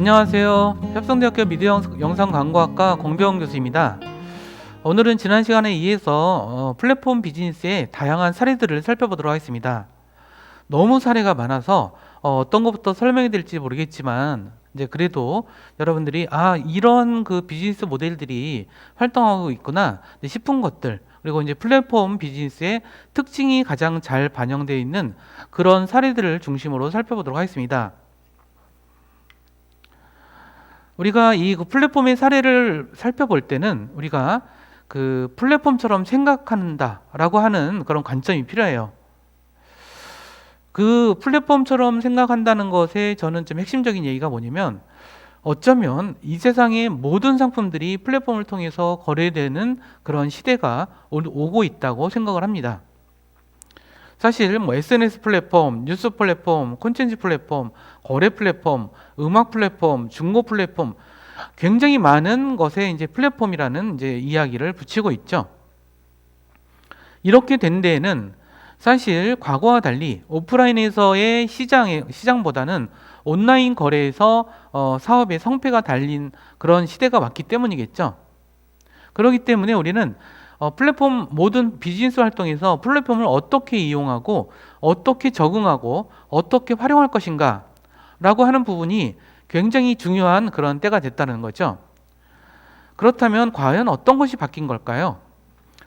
안녕하세요. 협성대학교 미디어 영상 광고학과 공병 교수입니다. 오늘은 지난 시간에 이어서 플랫폼 비즈니스의 다양한 사례들을 살펴보도록 하겠습니다. 너무 사례가 많아서 어떤 것부터 설명해 드릴지 모르겠지만 이제 그래도 여러분들이 이런 그 비즈니스 모델들이 활동하고 있구나 싶은 것들, 그리고 이제 플랫폼 비즈니스의 특징이 가장 잘 반영되어 있는 그런 사례들을 중심으로 살펴보도록 하겠습니다. 우리가 이 플랫폼의 사례를 살펴볼 때는 우리가 그 플랫폼처럼 생각한다라고 하는 그런 관점이 필요해요. 그 플랫폼처럼 생각한다는 것에 저는 좀 핵심적인 얘기가 뭐냐면, 어쩌면 이 세상의 모든 상품들이 플랫폼을 통해서 거래되는 그런 시대가 오고 있다고 생각을 합니다. 사실 뭐 SNS 플랫폼, 뉴스 플랫폼, 콘텐츠 플랫폼, 거래 플랫폼, 음악 플랫폼, 중고 플랫폼, 굉장히 많은 것에 이제 플랫폼이라는 이제 이야기를 붙이고 있죠. 이렇게 된 데에는 사실 과거와 달리 오프라인에서의 시장보다는 온라인 거래에서 사업의 성패가 달린 그런 시대가 왔기 때문이겠죠. 그렇기 때문에 우리는 플랫폼 모든 비즈니스 활동에서 플랫폼을 어떻게 이용하고 어떻게 적응하고 어떻게 활용할 것인가 라고 하는 부분이 굉장히 중요한 그런 때가 됐다는 거죠. 그렇다면 과연 어떤 것이 바뀐 걸까요?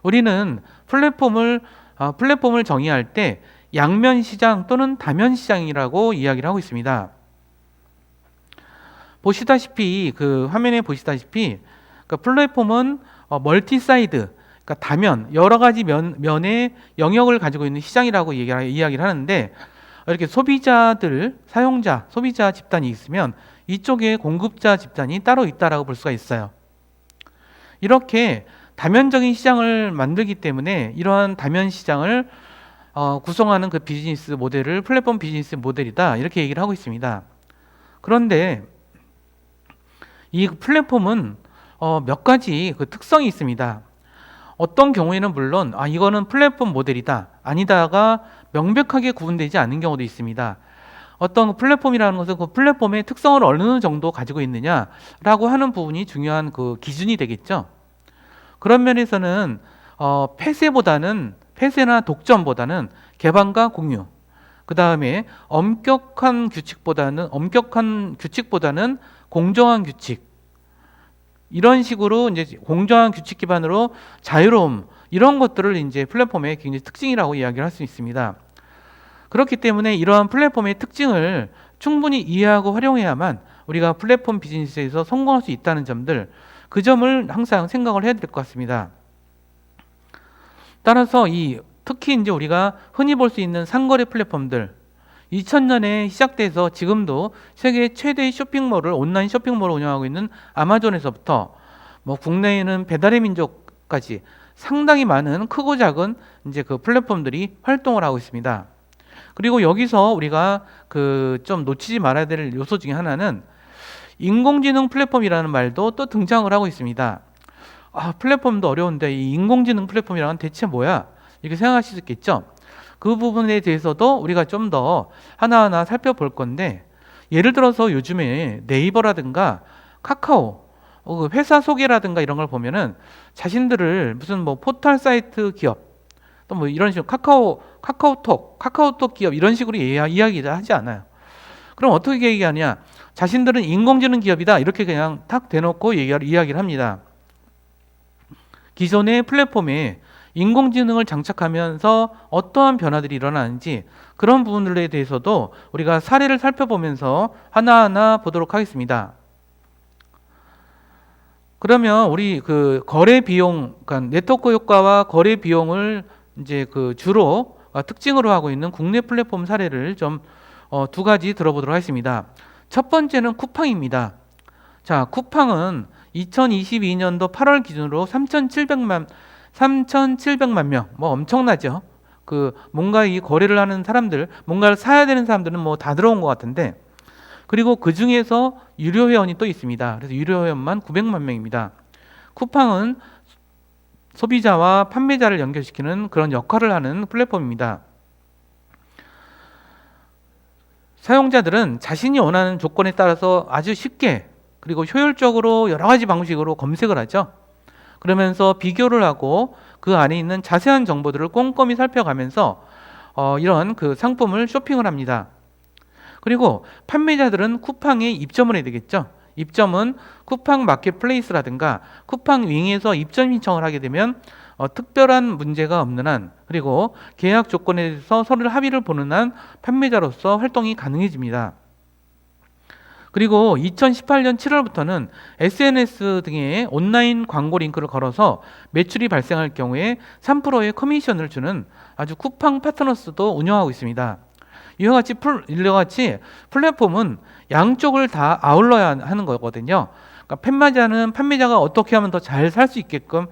우리는 플랫폼을 정의할 때 양면 시장 또는 다면 시장이라고 이야기를 하고 있습니다. 보시다시피 그 화면에 보시다시피 그 플랫폼은 멀티 사이드, 그러니까 다면, 여러 가지 면의 영역을 가지고 있는 시장이라고 이야기를 하는데, 이렇게 소비자들, 사용자, 소비자 집단이 있으면 이쪽에 공급자 집단이 따로 있다라고 볼 수가 있어요. 이렇게 다면적인 시장을 만들기 때문에 이러한 다면 시장을 구성하는 그 비즈니스 모델을 플랫폼 비즈니스 모델이다, 이렇게 얘기를 하고 있습니다. 그런데 이 플랫폼은 몇 가지 그 특성이 있습니다. 어떤 경우에는 물론 이거는 플랫폼 모델이다, 아니다가 명백하게 구분되지 않는 경우도 있습니다. 어떤 플랫폼이라는 것은 그 플랫폼의 특성을 어느 정도 가지고 있느냐라고 하는 부분이 중요한 그 기준이 되겠죠. 그런 면에서는 폐쇄나 독점보다는 개방과 공유, 그 다음에 엄격한 규칙보다는 공정한 규칙, 이런 식으로 이제 공정한 규칙 기반으로 자유로움, 이런 것들을 이제 플랫폼의 굉장히 특징이라고 이야기를 할 수 있습니다. 그렇기 때문에 이러한 플랫폼의 특징을 충분히 이해하고 활용해야만 우리가 플랫폼 비즈니스에서 성공할 수 있다는 점들, 그 점을 항상 생각을 해야 될 것 같습니다. 따라서 특히 이제 우리가 흔히 볼 수 있는 상거래 플랫폼들, 2000년에 시작돼서 지금도 세계 최대의 온라인 쇼핑몰을 운영하고 있는 아마존에서부터 뭐 국내에는 배달의 민족까지 상당히 많은 크고 작은 이제 그 플랫폼들이 활동을 하고 있습니다. 그리고 여기서 우리가 그 좀 놓치지 말아야 될 요소 중에 하나는 인공지능 플랫폼이라는 말도 또 등장을 하고 있습니다. 플랫폼도 어려운데 이 인공지능 플랫폼이란 대체 뭐야? 이렇게 생각하실 수 있겠죠? 그 부분에 대해서도 우리가 좀 더 하나하나 살펴볼 건데, 예를 들어서 요즘에 네이버라든가 카카오, 회사 소개라든가 이런 걸 보면은 자신들을 무슨 뭐 포털 사이트 기업, 또 뭐 이런 식으로 카카오톡 기업, 이런 식으로 이야기를 하지 않아요. 그럼 어떻게 얘기하냐? 자신들은 인공지능 기업이다, 이렇게 그냥 탁 대놓고 이야기를 합니다. 기존의 플랫폼에 인공지능을 장착하면서 어떠한 변화들이 일어나는지, 그런 부분들에 대해서도 우리가 사례를 살펴보면서 하나하나 보도록 하겠습니다. 그러면 우리 그 거래 비용, 그러니까 네트워크 효과와 거래 비용을 이제 그 주로 특징으로 하고 있는 국내 플랫폼 사례를 좀 두 가지 들어보도록 하겠습니다. 첫 번째는 쿠팡입니다. 자, 쿠팡은 2022년도 8월 기준으로 3,700만 명, 뭐 엄청나죠. 그 뭔가 이 거래를 하는 사람들, 뭔가를 사야 되는 사람들은 뭐 다 들어온 것 같은데, 그리고 그 중에서 유료 회원이 또 있습니다. 그래서 유료 회원만 900만 명입니다. 쿠팡은 소비자와 판매자를 연결시키는 그런 역할을 하는 플랫폼입니다. 사용자들은 자신이 원하는 조건에 따라서 아주 쉽게 그리고 효율적으로 여러 가지 방식으로 검색을 하죠. 그러면서 비교를 하고 그 안에 있는 자세한 정보들을 꼼꼼히 살펴가면서 이런 그 상품을 쇼핑을 합니다. 그리고 판매자들은 쿠팡에 입점을 해야 되겠죠. 입점은 쿠팡 마켓플레이스라든가 쿠팡 윙에서 입점 신청을 하게 되면 특별한 문제가 없는 한, 그리고 계약 조건에 대해서 서로 합의를 보는 한 판매자로서 활동이 가능해집니다. 그리고 2018년 7월부터는 SNS 등의 온라인 광고 링크를 걸어서 매출이 발생할 경우에 3%의 커미션을 주는 아주 쿠팡 파트너스도 운영하고 있습니다. 이와 같이 플랫폼은 양쪽을 다 아울러야 하는 거거든요. 그러니까 판매자가 어떻게 하면 더 잘 살 수 있게끔,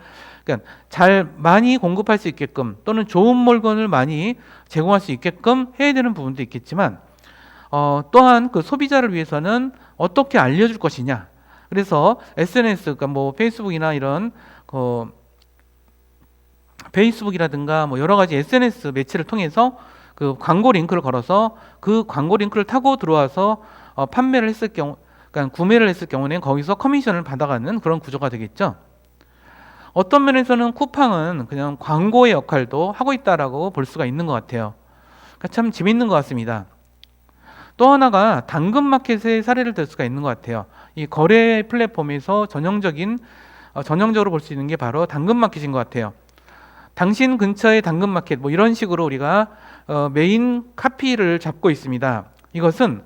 그러니까 잘 많이 공급할 수 있게끔, 또는 좋은 물건을 많이 제공할 수 있게끔 해야 되는 부분도 있겠지만, 또한 그 소비자를 위해서는 어떻게 알려줄 것이냐. 그래서 SNS, 그러니까 뭐 페이스북이나 이런 페이스북이라든가 뭐 여러 가지 SNS 매체를 통해서 그 광고 링크를 걸어서 그 광고 링크를 타고 들어와서 판매를 했을 경우, 그러니까 구매를 했을 경우는 거기서 커미션을 받아가는 그런 구조가 되겠죠. 어떤 면에서는 쿠팡은 그냥 광고의 역할도 하고 있다라고 볼 수가 있는 것 같아요. 그러니까 참 재밌는 것 같습니다. 또 하나가 당근마켓의 사례를 들 수가 있는 것 같아요. 이 거래 플랫폼에서 전형적으로 볼 수 있는 게 바로 당근마켓인 것 같아요. 당신 근처의 당근마켓, 뭐 이런 식으로 우리가 메인 카피를 잡고 있습니다. 이것은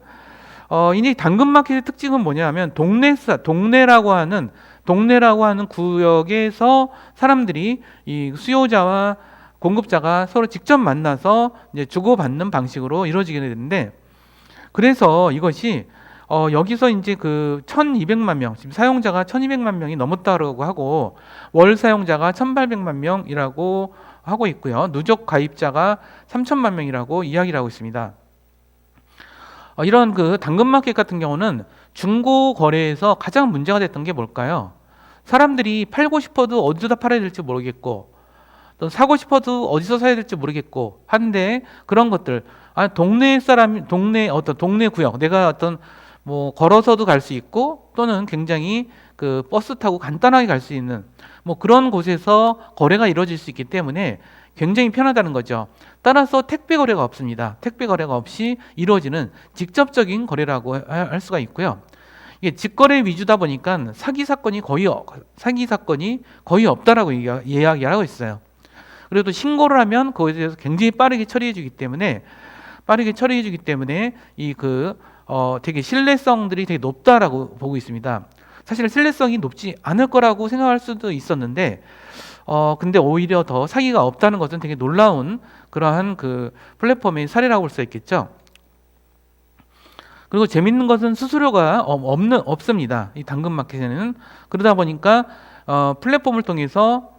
이 당근마켓의 특징은 뭐냐면 동네라고 하는 구역에서 사람들이 이 수요자와 공급자가 서로 직접 만나서 이제 주고받는 방식으로 이루어지게 되는데, 그래서 이것이 여기서 이제 그 1,200만 명, 지금 사용자가 1,200만 명이 넘었다고 하고 월 사용자가 1,800만 명이라고 하고 있고요. 누적 가입자가 3천만 명이라고 이야기를 하고 있습니다. 이런 그 당근마켓 같은 경우는 중고 거래에서 가장 문제가 됐던 게 뭘까요? 사람들이 팔고 싶어도 어디다 팔아야 될지 모르겠고, 또 사고 싶어도 어디서 사야 될지 모르겠고 한데, 그런 것들, 동네 구역, 내가 어떤 뭐 걸어서도 갈 수 있고 또는 굉장히 그 버스 타고 간단하게 갈 수 있는 뭐 그런 곳에서 거래가 이루어질 수 있기 때문에 굉장히 편하다는 거죠. 따라서 택배 거래가 없습니다. 택배 거래가 없이 이루어지는 직접적인 거래라고 할 수가 있고요. 이게 직거래 위주다 보니까 사기 사건이 거의 없다라고 이야기를 하고 있어요. 그래도 신고를 하면 그것에 대해서 굉장히 빠르게 처리해주기 때문에 되게 신뢰성들이 되게 높다라고 보고 있습니다. 사실 신뢰성이 높지 않을 거라고 생각할 수도 있었는데, 근데 오히려 더 사기가 없다는 것은 되게 놀라운 그러한 그 플랫폼의 사례라고 볼 수 있겠죠. 그리고 재밌는 것은 수수료가 없습니다. 이 당근마켓에는. 그러다 보니까 플랫폼을 통해서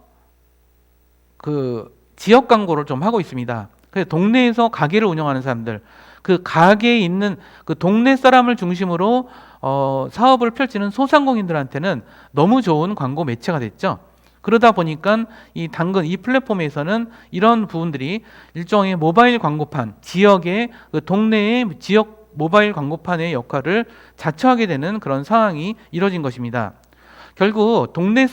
그 지역 광고를 좀 하고 있습니다. 그래서 동네에서 가게를 운영하는 사람들, 그 가게에 있는 그 동네 사람을 중심으로 사업을 펼치는 소상공인들한테는 너무 좋은 광고 매체가 됐죠. 그러다 보니까 이 플랫폼에서는 이런 부분들이 일종의 모바일 광고판, 지역의 그 동네의 지역 모바일 광고판의 역할을 자처하게 되는 그런 상황이 이뤄진 것입니다. 결국 동네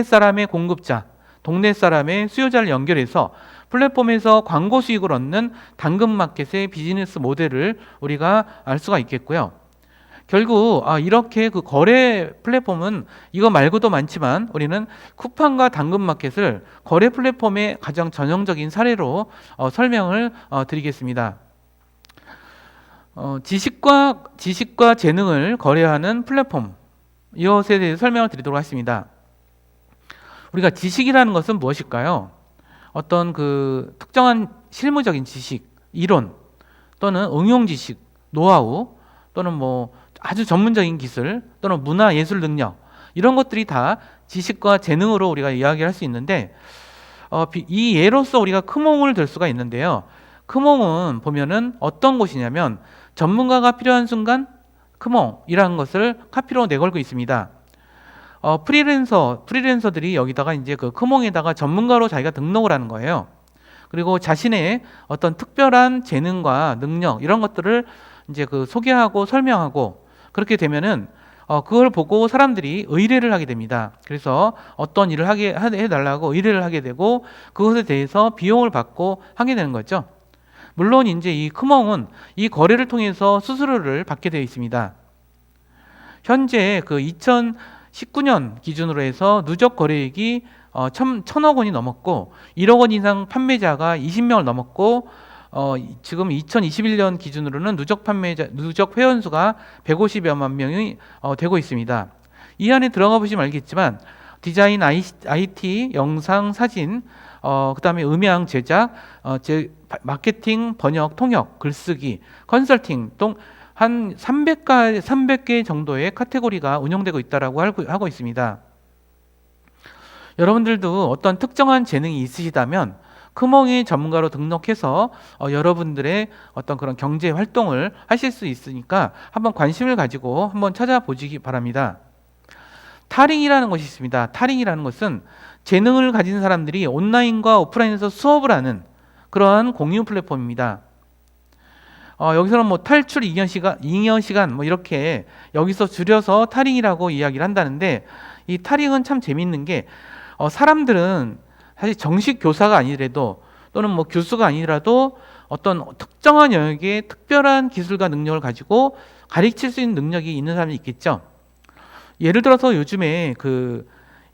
사람의 공급자, 동네 사람의 수요자를 연결해서 플랫폼에서 광고 수익을 얻는 당근마켓의 비즈니스 모델을 우리가 알 수가 있겠고요. 결국 이렇게 그 거래 플랫폼은 이거 말고도 많지만 우리는 쿠팡과 당근마켓을 거래 플랫폼의 가장 전형적인 사례로 설명을 드리겠습니다. 지식과 재능을 거래하는 플랫폼, 이것에 대해서 설명을 드리도록 하겠습니다. 우리가 지식이라는 것은 무엇일까요? 어떤 그 특정한 실무적인 지식, 이론 또는 응용 지식, 노하우 또는 뭐 아주 전문적인 기술 또는 문화 예술 능력, 이런 것들이 다 지식과 재능으로 우리가 이야기할 수 있는데, 이 예로서 우리가 크몽을 들 수가 있는데요. 크몽은 보면은 어떤 곳이냐면 전문가가 필요한 순간 크몽이라는 것을 카피로 내걸고 있습니다. 프리랜서들이 여기다가 이제 그 크몽에다가 전문가로 자기가 등록을 하는 거예요. 그리고 자신의 어떤 특별한 재능과 능력, 이런 것들을 이제 그 소개하고 설명하고 그렇게 되면은 그걸 보고 사람들이 의뢰를 하게 됩니다. 그래서 어떤 일을 해달라고 의뢰를 하게 되고 그것에 대해서 비용을 받고 하게 되는 거죠. 물론 이제 이 크몽은 이 거래를 통해서 수수료를 받게 되어 있습니다. 현재 그 2019년 기준으로 해서 누적 거래액이 1,000억 원이 넘었고 1억 원 이상 판매자가 20명을 넘었고 지금 2021년 기준으로는 누적 회원수가 150여만 명이 되고 있습니다. 이 안에 들어가 보시면 알겠지만 디자인, IT, 영상, 사진, 그다음에 음향 제작, 마케팅, 번역, 통역, 글쓰기, 컨설팅 등 한 300개 정도의 카테고리가 운영되고 있다라고 하고 있습니다. 여러분들도 어떤 특정한 재능이 있으시다면 크몽의 전문가로 등록해서 여러분들의 어떤 그런 경제 활동을 하실 수 있으니까 한번 관심을 가지고 한번 찾아보시기 바랍니다. 타링이라는 것이 있습니다. 타링이라는 것은 재능을 가진 사람들이 온라인과 오프라인에서 수업을 하는 그러한 공유 플랫폼입니다. 여기서는 뭐 탈출 2년 시간 뭐 이렇게 여기서 줄여서 타링이라고 이야기를 한다는데 이 타링은 참 재밌는 게 사람들은 사실 정식 교사가 아니더라도 또는 뭐 교수가 아니더라도 어떤 특정한 영역의 특별한 기술과 능력을 가지고 가르칠 수 있는 능력이 있는 사람이 있겠죠. 예를 들어서 요즘에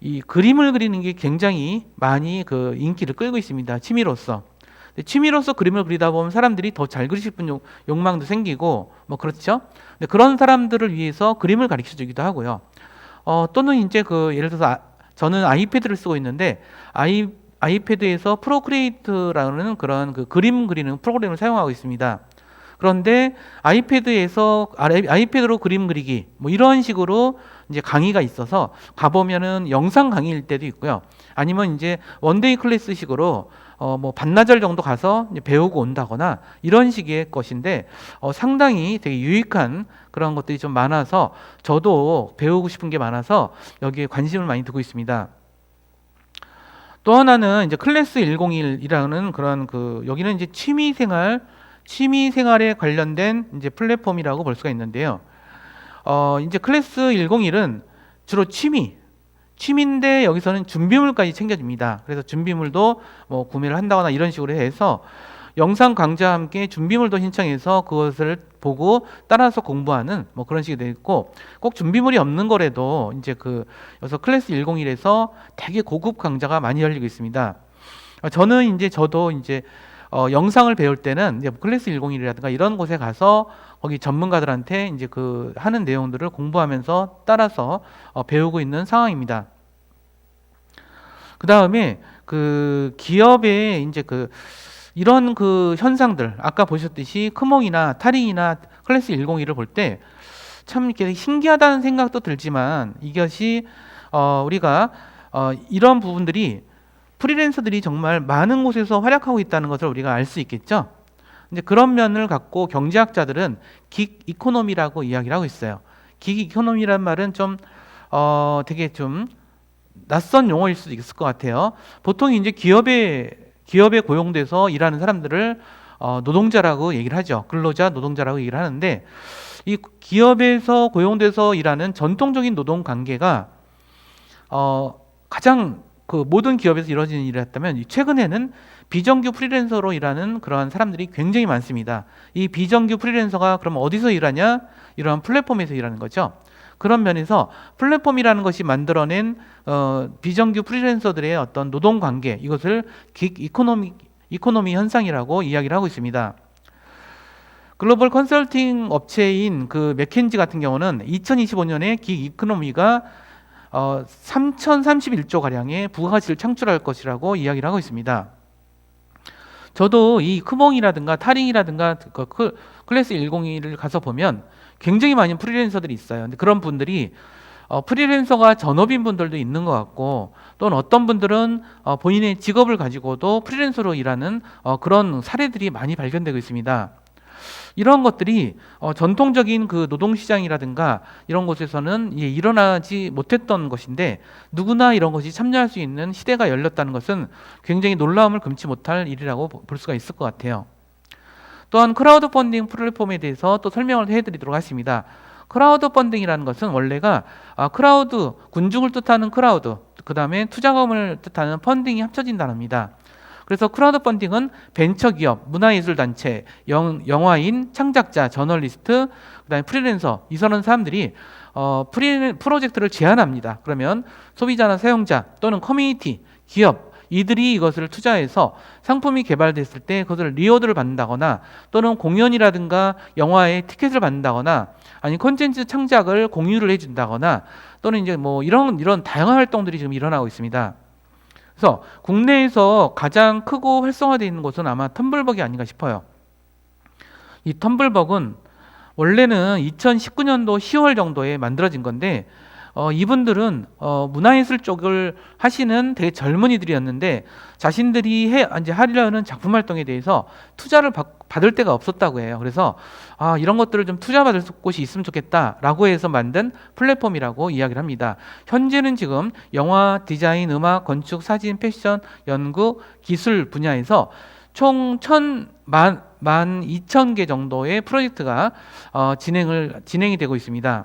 이 그림을 그리는 게 굉장히 많이 그 인기를 끌고 있습니다. 취미로서 그림을 그리다 보면 사람들이 더 잘 그리실 분 욕망도 생기고 뭐 그렇죠. 근데 그런 사람들을 위해서 그림을 가르쳐 주기도 하고요. 또는 이제 예를 들어서 저는 아이패드를 쓰고 있는데 아이패드에서 프로크리에이트라는 그런 그림 그리는 프로그램을 사용하고 있습니다. 그런데 아이패드로 그림 그리기 뭐 이런 식으로 이제 강의가 있어서 가보면은 영상 강의일 때도 있고요. 아니면 이제 원데이 클래스식으로 뭐 반나절 정도 가서 이제 배우고 온다거나 이런 식의 것인데 상당히 되게 유익한 그런 것들이 좀 많아서 저도 배우고 싶은 게 많아서 여기에 관심을 많이 두고 있습니다. 또 하나는 이제 클래스 101이라는 그런 여기는 이제 취미생활에 관련된 이제 플랫폼이라고 볼 수가 있는데요. 이제 클래스 101은 주로 취미인데 여기서는 준비물까지 챙겨줍니다. 그래서 준비물도 뭐 구매를 한다거나 이런 식으로 해서 영상 강좌와 함께 준비물도 신청해서 그것을 보고 따라서 공부하는 뭐 그런 식이 되어 있고 꼭 준비물이 없는 거라도 이제 여기서 클래스 101에서 되게 고급 강좌가 많이 열리고 있습니다. 저도 이제 영상을 배울 때는 이제 클래스 101이라든가 이런 곳에 가서 거기 전문가들한테 이제 하는 내용들을 공부하면서 따라서 배우고 있는 상황입니다. 그 다음에 기업의 이제 이런 현상들 아까 보셨듯이 크몽이나 타링이나 클래스 101을 볼 때 참 이렇게 신기하다는 생각도 들지만 이것이 우리가 이런 부분들이 프리랜서들이 정말 많은 곳에서 활약하고 있다는 것을 우리가 알 수 있겠죠. 이제 그런 면을 갖고 경제학자들은 긱 이코노미라고 이야기를 하고 있어요. 긱 이코노미란 말은 좀 되게 좀 낯선 용어일 수도 있을 것 같아요. 보통 이제 기업에 고용돼서 일하는 사람들을 노동자라고 얘기를 하죠. 근로자, 노동자라고 얘기를 하는데 이 기업에서 고용돼서 일하는 전통적인 노동 관계가 가장 모든 기업에서 이루어지는 일을 했다면 최근에는 비정규 프리랜서로 일하는 그러한 사람들이 굉장히 많습니다. 이 비정규 프리랜서가 그럼 어디서 일하냐? 이러한 플랫폼에서 일하는 거죠. 그런 면에서 플랫폼이라는 것이 만들어낸 비정규 프리랜서들의 어떤 노동 관계 이것을 긱 이코노미 현상이라고 이야기를 하고 있습니다. 글로벌 컨설팅 업체인 맥켄지 같은 경우는 2025년에 긱 이코노미가 3,031조 가량의 부가가치를 창출할 것이라고 이야기를 하고 있습니다. 저도 이 크몽이라든가 타링이라든가 클래스 101을 가서 보면 굉장히 많은 프리랜서들이 있어요. 근데 그런 분들이 프리랜서가 전업인 분들도 있는 것 같고 또는 어떤 분들은 본인의 직업을 가지고도 프리랜서로 일하는 그런 사례들이 많이 발견되고 있습니다. 이런 것들이 전통적인 노동시장이라든가 이런 곳에서는 일어나지 못했던 것인데 누구나 이런 것이 참여할 수 있는 시대가 열렸다는 것은 굉장히 놀라움을 금치 못할 일이라고 볼 수가 있을 것 같아요. 또한 크라우드 펀딩 플랫폼에 대해서 또 설명을 해드리도록 하겠습니다. 크라우드 펀딩이라는 것은 원래가 크라우드, 군중을 뜻하는 크라우드, 그 다음에 투자금을 뜻하는 펀딩이 합쳐진 단어입니다. 그래서 크라우드 펀딩은 벤처기업, 문화예술단체, 영화인, 창작자, 저널리스트, 그 다음에 프리랜서, 이런 사람들이 프로젝트를 제안합니다. 그러면 소비자나 사용자 또는 커뮤니티, 기업, 이들이 이것을 투자해서 상품이 개발됐을 때 그것을 리워드를 받는다거나 또는 공연이라든가 영화의 티켓을 받는다거나 아니 콘텐츠 창작을 공유를 해준다거나 또는 이제 뭐 이런 다양한 활동들이 지금 일어나고 있습니다. 그래서 국내에서 가장 크고 활성화되어 있는 곳은 아마 텀블벅이 아닌가 싶어요. 이 텀블벅은 원래는 2019년도 10월 정도에 만들어진 건데 이분들은 문화예술 쪽을 하시는 되게 젊은이들이었는데 자신들이 이제 하려는 작품 활동에 대해서 투자를 받을 데가 없었다고 해요. 그래서 이런 것들을 좀 투자받을 곳이 있으면 좋겠다라고 해서 만든 플랫폼이라고 이야기를 합니다. 현재는 지금 영화, 디자인, 음악, 건축, 사진, 패션, 연구, 기술 분야에서 총 12,000개 정도의 프로젝트가 진행이 되고 있습니다.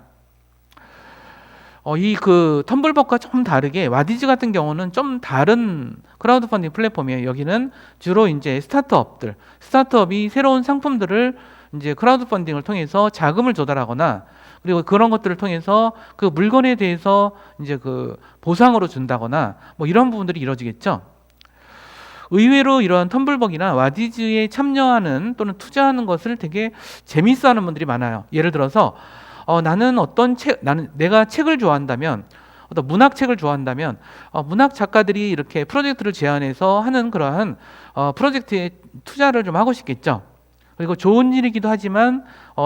이 텀블벅과 좀 다르게 와디즈 같은 경우는 좀 다른 크라우드 펀딩 플랫폼이에요. 여기는 주로 이제 스타트업이 새로운 상품들을 이제 크라우드 펀딩을 통해서 자금을 조달하거나 그리고 그런 것들을 통해서 그 물건에 대해서 이제 보상으로 준다거나 뭐 이런 부분들이 이루어지겠죠. 의외로 이러한 텀블벅이나 와디즈에 참여하는 또는 투자하는 것을 되게 재밌어하는 분들이 많아요. 예를 들어서 나는 내가 책을 좋아한다면 어떤 문학책을 좋아한다면 문학 작가들이 이렇게 프로젝트를 제안해서 하는 그러한 프로젝트에 투자를 좀 하고 싶겠죠. 그리고 좋은 일이기도 하지만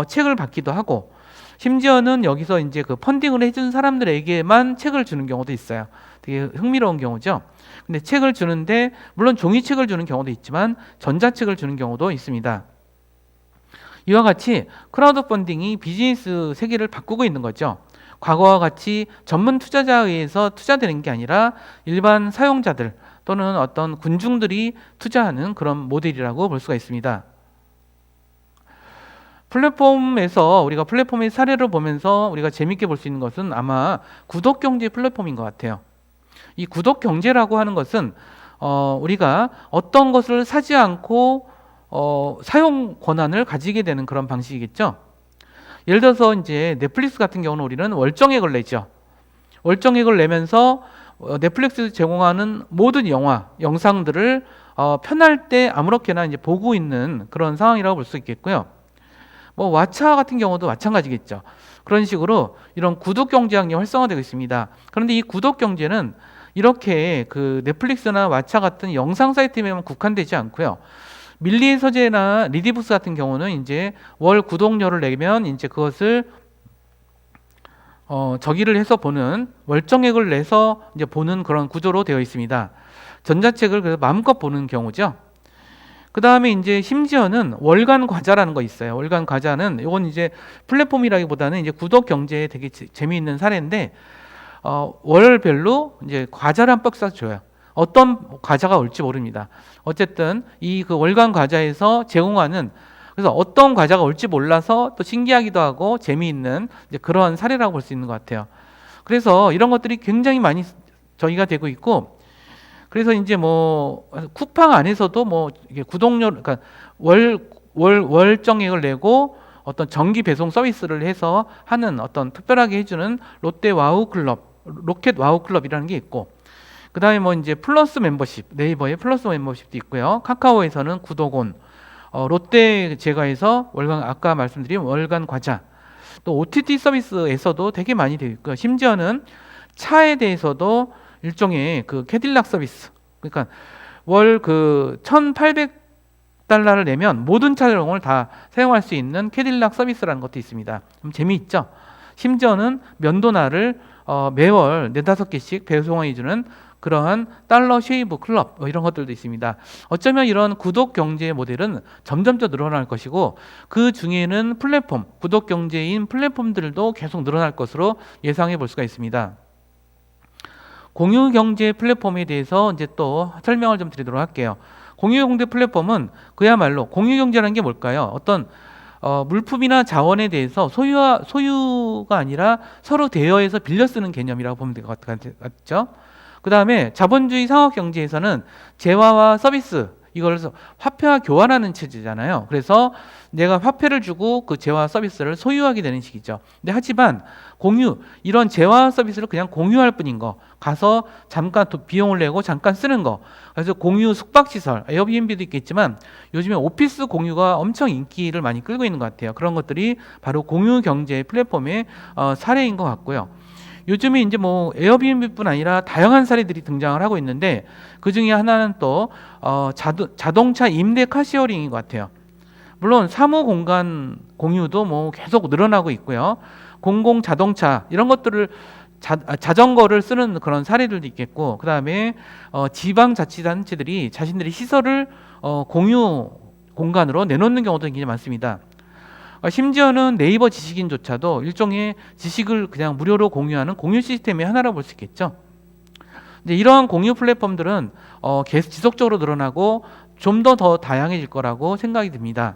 책을 받기도 하고 심지어는 여기서 이제 펀딩을 해준 사람들에게만 책을 주는 경우도 있어요. 되게 흥미로운 경우죠. 근데 책을 주는데 물론 종이책을 주는 경우도 있지만 전자책을 주는 경우도 있습니다. 이와 같이 크라우드 펀딩이 비즈니스 세계를 바꾸고 있는 거죠. 과거와 같이 전문 투자자에 의해서 투자되는 게 아니라 일반 사용자들 또는 어떤 군중들이 투자하는 그런 모델이라고 볼 수가 있습니다. 플랫폼에서 우리가 플랫폼의 사례를 보면서 우리가 재밌게 볼 수 있는 것은 아마 구독경제 플랫폼인 것 같아요. 이 구독경제라고 하는 것은 우리가 어떤 것을 사지 않고 사용 권한을 가지게 되는 그런 방식이겠죠. 예를 들어서 이제 넷플릭스 같은 경우는 우리는 월정액을 내죠. 월정액을 내면서 넷플릭스에서 제공하는 모든 영상들을 편할 때 아무렇게나 이제 보고 있는 그런 상황이라고 볼 수 있겠고요. 뭐 왓챠 같은 경우도 마찬가지겠죠. 그런 식으로 이런 구독 경제학이 활성화되고 있습니다. 그런데 이 구독 경제는 이렇게 넷플릭스나 왓챠 같은 영상 사이트에만 국한되지 않고요. 밀리의 서재나 리디부스 같은 경우는 이제 월 구독료를 내면 이제 그것을 저기를 해서 보는 월정액을 내서 이제 보는 그런 구조로 되어 있습니다. 전자책을 그래서 마음껏 보는 경우죠. 그 다음에 이제 심지어는 월간 과자라는 거 있어요. 월간 과자는 이건 이제 플랫폼이라기보다는 이제 구독 경제에 되게 재미있는 사례인데 월별로 이제 과자를 한 박스 줘요. 어떤 과자가 올지 모릅니다. 어쨌든 이 월간 과자에서 제공하는 그래서 어떤 과자가 올지 몰라서 또 신기하기도 하고 재미있는 이제 그러한 사례라고 볼 수 있는 것 같아요. 그래서 이런 것들이 굉장히 많이 저희가 되고 있고 그래서 이제 뭐 쿠팡 안에서도 뭐 이게 구독료 그러니까 월정액을 내고 어떤 정기 배송 서비스를 해서 하는 어떤 특별하게 해주는 롯데 와우 클럽, 로켓 와우 클럽이라는 게 있고 그 다음에 뭐 이제 플러스 멤버십, 네이버에 플러스 멤버십도 있고요. 카카오에서는 구독온, 롯데 제과에서 월간 아까 말씀드린 월간 과자, 또 OTT 서비스에서도 되게 많이 되어 있고요. 심지어는 차에 대해서도 일종의 캐딜락 서비스, 그러니까 월 1,800달러를 내면 모든 차종을 다 사용할 수 있는 캐딜락 서비스라는 것도 있습니다. 좀 재미있죠? 심지어는 면도날을 매월 4-5개씩 배송해주는 그러한 달러 쉐이브 클럽 이런 것들도 있습니다. 어쩌면 이런 구독 경제 모델은 점점 더 늘어날 것이고 그 중에는 구독 경제인 플랫폼들도 계속 늘어날 것으로 예상해 볼 수가 있습니다. 공유 경제 플랫폼에 대해서 이제 또 설명을 좀 드리도록 할게요. 공유경제 플랫폼은 그야말로 공유경제라는 게 뭘까요? 어떤 물품이나 자원에 대해서 소유가 아니라 서로 대여해서 빌려 쓰는 개념이라고 보면 될 것 같죠. 그 다음에 자본주의 상업경제에서는 재화와 서비스, 이걸 화폐와 교환하는 체제잖아요. 그래서 내가 화폐를 주고 그 재화 서비스를 소유하게 되는 식이죠. 근데 하지만 이런 재화 서비스를 그냥 공유할 뿐인 거, 가서 잠깐 비용을 내고 잠깐 쓰는 거. 그래서 공유 숙박시설, 에어비앤비도 있겠지만 요즘에 오피스 공유가 엄청 인기를 많이 끌고 있는 것 같아요. 그런 것들이 바로 공유 경제 플랫폼의 사례인 것 같고요. 요즘에 이제 뭐 에어비앤비뿐 아니라 다양한 사례들이 등장을 하고 있는데 그 중에 하나는 또 자동차 임대 카시어링인 것 같아요. 물론 사무 공간 공유도 뭐 계속 늘어나고 있고요. 공공 자동차 이런 것들을 자전거를 쓰는 그런 사례들도 있겠고, 그 다음에 지방자치단체들이 자신들의 시설을 공유 공간으로 내놓는 경우도 굉장히 많습니다. 심지어는 네이버 지식인조차도 일종의 지식을 그냥 무료로 공유하는 공유 시스템의 하나라고 볼 수 있겠죠. 이제 이러한 공유 플랫폼들은 계속 지속적으로 늘어나고 좀 더 다양해질 거라고 생각이 듭니다.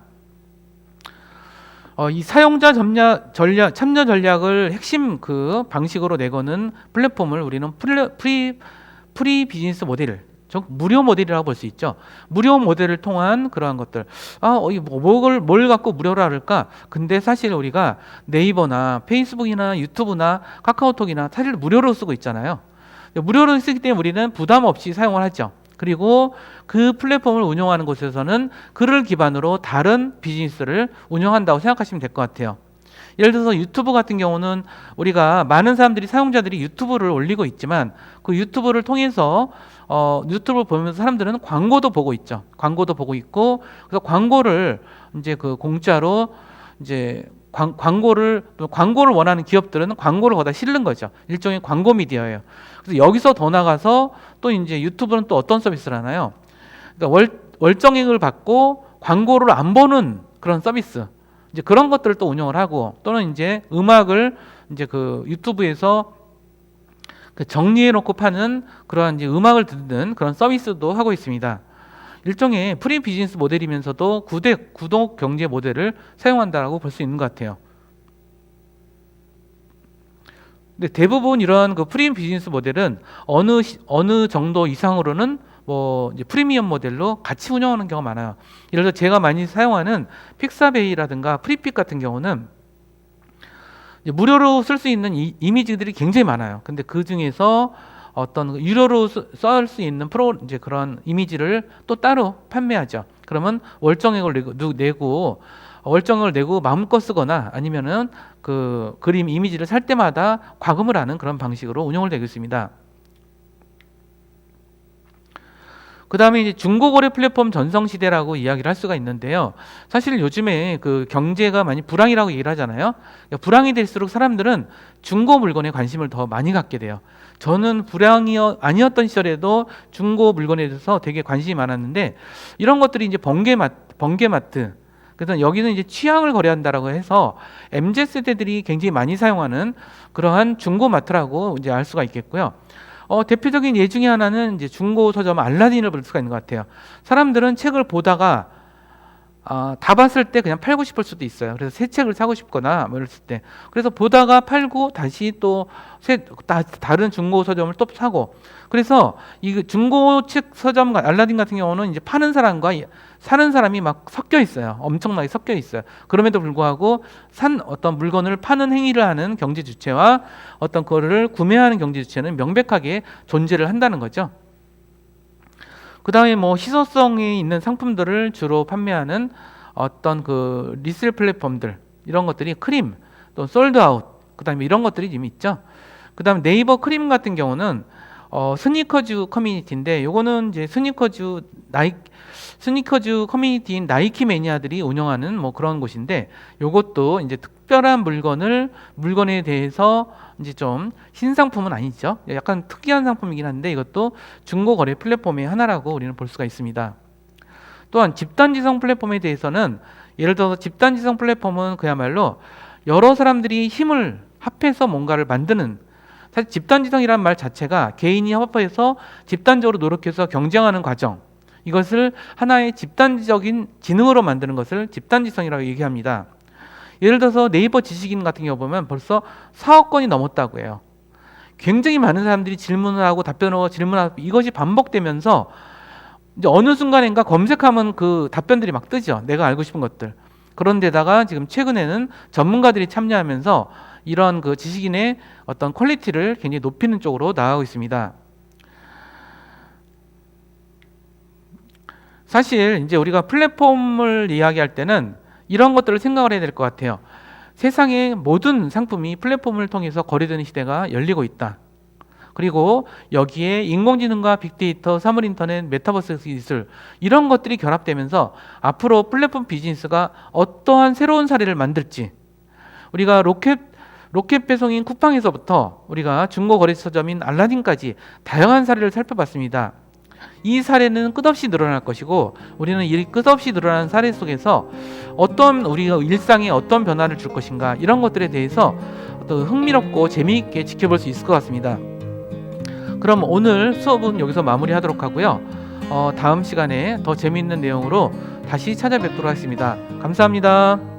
이 사용자 참여 전략을 핵심 그 방식으로 내거는 플랫폼을 우리는 프리 비즈니스 모델, 즉 무료 모델이라고 볼 수 있죠. 무료 모델을 통한 그러한 것들. 뭘 갖고 무료라 할까? 근데 사실 우리가 네이버나 페이스북이나 유튜브나 카카오톡이나 사실 무료로 쓰고 있잖아요. 무료로 쓰기 때문에 우리는 부담 없이 사용을 하죠. 그리고 그 플랫폼을 운영하는 곳에서는 그를 기반으로 다른 비즈니스를 운영한다고 생각하시면 될 것 같아요. 예를 들어서 유튜브 같은 경우는 우리가 많은 사람들이 사용자들이 유튜브를 올리고 있지만 그 유튜브를 통해서 유튜브를 보면서 사람들은 광고도 보고 있죠. 광고도 보고 있고, 그래서 광고를 이제 그 공짜로 이제 광고를 원하는 기업들은 광고를 거기다 실는 거죠. 일종의 광고 미디어예요. 그래서 여기서 더 나가서 또 이제 유튜브는 또 어떤 서비스를 하나요? 그러니까 월정액을 받고 광고를 안 보는 그런 서비스. 이제 그런 것들을 또 운영을 하고, 또는 이제 음악을 이제 그 유튜브에서 그 정리해 놓고 파는 그러한 이제 음악을 듣는 그런 서비스도 하고 있습니다. 일종의 프리 비즈니스 모델이면서도 구독 경제 모델을 사용한다라고 볼 수 있는 것 같아요. 근데 대부분 이런 그 프리 비즈니스 모델은 어느 정도 이상으로는 뭐 이제 프리미엄 모델로 같이 운영하는 경우가 많아요. 예를 들어 제가 많이 사용하는 픽사베이라든가 프리픽 같은 경우는 무료로 쓸 수 있는 이미지들이 굉장히 많아요. 근데 그 중에서 어떤 유료로 쓸 수 있는 이제 그런 이미지를 또 따로 판매하죠. 그러면 월정액을 내고 마음껏 쓰거나 아니면은 그 그림 이미지를 살 때마다 과금을 하는 그런 방식으로 운영을 되고 있습니다. 그 다음에 이제 중고거래 플랫폼 전성시대라고 이야기를 할 수가 있는데요. 사실 요즘에 그 경제가 많이 불황이라고 얘기를 하잖아요. 그러니까 불황이 될수록 사람들은 중고 물건에 관심을 더 많이 갖게 돼요. 저는 불황이 아니었던 시절에도 중고 물건에 대해서 되게 관심이 많았는데, 이런 것들이 이제 번개마트, 그래서 여기는 이제 취향을 거래한다라고 해서 MZ세대들이 굉장히 많이 사용하는 그러한 중고마트라고 이제 알 수가 있겠고요. 대표적인 예 중에 하나는 이제 중고 서점 알라딘을 볼 수가 있는 것 같아요. 사람들은 책을 보다가 다 봤을 때 그냥 팔고 싶을 수도 있어요. 그래서 새 책을 사고 싶거나 뭐 이랬을 때, 그래서 보다가 팔고 다시 또 다른 중고 서점을 또 사고, 그래서 이 중고 책 서점 알라딘 같은 경우는 이제 파는 사람과 사는 사람이 막 섞여 있어요. 엄청나게 섞여 있어요. 그럼에도 불구하고 어떤 물건을 파는 행위를 하는 경제 주체와 어떤 거를 구매하는 경제 주체는 명백하게 존재를 한다는 거죠. 그 다음에 뭐 희소성이 있는 상품들을 주로 판매하는 어떤 그 리셀 플랫폼들, 이런 것들이 크림, 또 솔드아웃, 그 다음에 이런 것들이 좀 있죠. 그 다음에 네이버 크림 같은 경우는 스니커즈 커뮤니티인데, 요거는 이제 스니커즈 커뮤니티인 나이키 매니아들이 운영하는 뭐 그런 곳인데, 요것도 이제 특별한 물건에 대해서 이제 좀 신상품은 아니죠. 약간 특이한 상품이긴 한데 이것도 중고 거래 플랫폼의 하나라고 우리는 볼 수가 있습니다. 또한 집단지성 플랫폼에 대해서는, 예를 들어서 집단지성 플랫폼은 그야말로 여러 사람들이 힘을 합해서 뭔가를 만드는, 사실 집단지성이라는 말 자체가 개인이 협업해서 집단적으로 노력해서 경쟁하는 과정, 이것을 하나의 집단적인 지능으로 만드는 것을 집단지성이라고 얘기합니다. 예를 들어서 네이버 지식인 같은 경우 보면 벌써 4억 건이 넘었다고 해요. 굉장히 많은 사람들이 질문을 하고 답변을 하고 질문하고 이것이 반복되면서 이제 어느 순간인가 검색하면 그 답변들이 막 뜨죠. 내가 알고 싶은 것들. 그런데다가 지금 최근에는 전문가들이 참여하면서 이런 그 지식인의 어떤 퀄리티를 굉장히 높이는 쪽으로 나아가고 있습니다. 사실 이제 우리가 플랫폼을 이야기할 때는 이런 것들을 생각을 해야 될 것 같아요. 세상의 모든 상품이 플랫폼을 통해서 거래되는 시대가 열리고 있다. 그리고 여기에 인공지능과 빅데이터, 사물인터넷, 메타버스 기술 이런 것들이 결합되면서 앞으로 플랫폼 비즈니스가 어떠한 새로운 사례를 만들지, 우리가 로켓 배송인 쿠팡에서부터 우리가 중고거래처점인 알라딘까지 다양한 사례를 살펴봤습니다. 이 사례는 끝없이 늘어날 것이고 우리는 이 끝없이 늘어나는 사례 속에서 어떤 우리가 일상에 어떤 변화를 줄 것인가, 이런 것들에 대해서 어떤 흥미롭고 재미있게 지켜볼 수 있을 것 같습니다. 그럼 오늘 수업은 여기서 마무리하도록 하고요. 다음 시간에 더 재미있는 내용으로 다시 찾아뵙도록 하겠습니다. 감사합니다.